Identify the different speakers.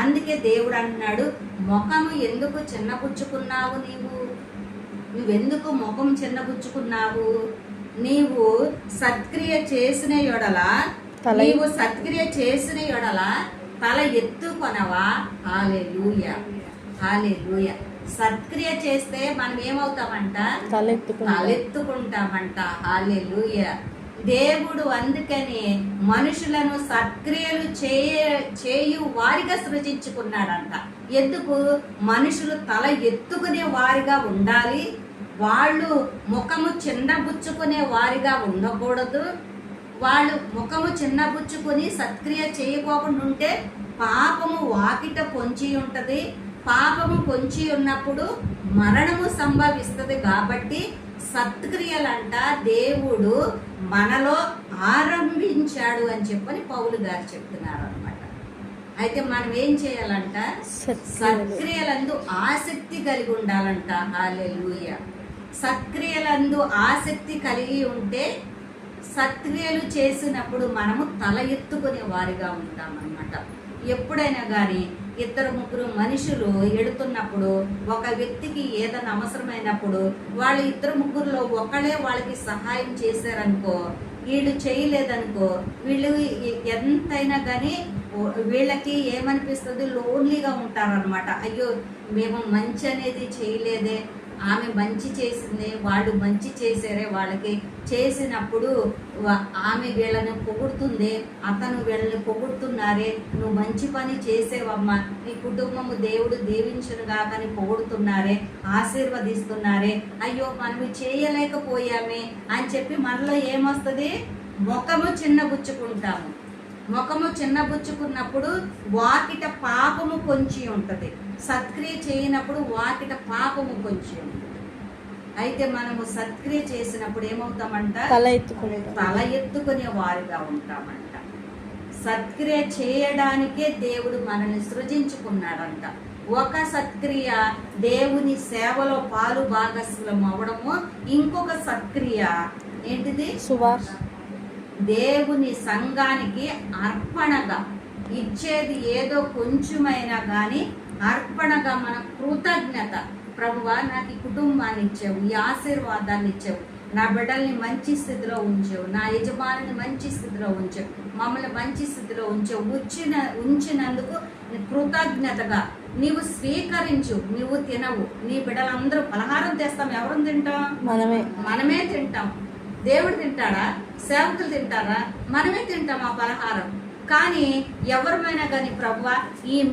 Speaker 1: అందుకే దేవుడు అంటున్నాడు, ముఖము ఎందుకు చిన్నపుచ్చుకున్నావు? నువ్వెందుకు ముఖం చిన్నపుచ్చుకున్నావు? నీవు సత్క్రియ చేసిన యెడల తల ఎత్తుకొనవా? హల్లెలూయా, హల్లెలూయా. సత్క్రియ చేస్తే మనం ఏమవుతామంట? తలెత్తుకుంటామంట. హల్లెలూయా. దేవుడు అందుకని మనుషులను సత్క్రియలు చేయు వారిగా సృజించుకున్నాడంట. ఎందుకు? మనుషులు తల ఎత్తుకునే వారిగా ఉండాలి, వాళ్ళు ముఖము చిన్నబుచ్చుకునే వారిగా ఉండకూడదు. వాళ్ళు ముఖము చిన్నబుచ్చుకుని సత్క్రియ చేయకోకుండా ఉంటే పాపము వాకిట పొంచి ఉంటది. పాపము పొంచి ఉన్నప్పుడు మరణము సంభవిస్తుంది. కాబట్టి సత్క్రియలంట దేవుడు మనలో ఆరంభించాడు అని చెప్పని పౌలు గారు చెప్తున్నారు అనమాట. అయితే మనం ఏం చేయాలంట? సత్క్రియలందు ఆసక్తి కలిగి ఉండాలంట. హల్లెలూయా. సత్క్రియలందు ఆసక్తి కలిగి ఉంటే సత్క్రియలు చేసినప్పుడు మనము తల ఎత్తుకునే వారిగా ఉంటామన్నమాట. ఎప్పుడైనా కానీ ఇద్దరు ముగ్గురు మనుషులు ఎడుతున్నప్పుడు, ఒక వ్యక్తికి ఏదైనా అవసరమైనప్పుడు వాళ్ళు ఇద్దరు ముగ్గురులో ఒకళ్ళే వాళ్ళకి సహాయం చేశారనుకో, వీళ్ళు చేయలేదనుకో, వీళ్ళు ఎంతైనా కానీ వీళ్ళకి ఏమనిపిస్తుంది? లోన్లీగా ఉంటారనమాట. అయ్యో మేము మంచి అనేది చేయలేదే, ఆమె మంచి చేసింది, వాళ్ళు మంచి చేసారే, వాళ్ళకి చేసినప్పుడు ఆమె వీళ్ళని పొగుడుతుంది, అతను వీళ్ళని పొగుడుతున్నారే, నువ్వు మంచి పని చేసేవమ్మా, నీ కుటుంబము దేవుడు దీవించును గాకని పొగుడుతున్నారే, ఆశీర్వదిస్తున్నారే, అయ్యో మనం చేయలేకపోయామే అని చెప్పి మనలో ఏమొస్తుంది? ముఖము చిన్నబుచ్చుకుంటాము. ముఖము చిన్నబుచ్చుకున్నప్పుడు వాకిట పాపము పొంచి ఉంటుంది. సత్క్రియ చేయనప్పుడు వాకిట పాపము పొంచి ఉంటుంది. అయితే మనము సత్క్రియ చేసినప్పుడు ఏమవుతామంట? తల ఎత్తుకునే వారిగా ఉంటామంట. సత్క్రియ చేయడానికే దేవుడు మనల్ని సృజించుకున్నాడంట. ఒక సత్క్రియ దేవుని సేవలో పాలు భాగస్వామ్యం అవ్వడము, ఇంకొక సత్క్రియ ఏంటిది? దేవుని సంఘానికి అర్పణగా ఇచ్చేది ఏదో కొంచెమైనా కానీ అర్పణగా మన కృతజ్ఞత. ప్రభువా, నాకు ఈ కుటుంబాన్ని ఇచ్చావు, ఈ ఆశీర్వాదాన్ని ఇచ్చావు, నా బిడ్డల్ని మంచి స్థితిలో ఉంచావు, నా యజమానిని మంచి స్థితిలో ఉంచావు, మమ్మల్ని మంచి స్థితిలో ఉంచావు, ఉంచినందుకు కృతజ్ఞతగా నీవు స్వీకరించు. నీవు తినవు, నీ బిడ్డలందరూ పలహారం తెస్తాం. ఎవరు తింటాం? మనమే తింటాం. దేవుడు తింటాడా? సేవకులు తింటారా? మనమే తింటాం ఆ పలహారం. కానీ ఎవరమైనా కానీ ప్రభువా, ఈ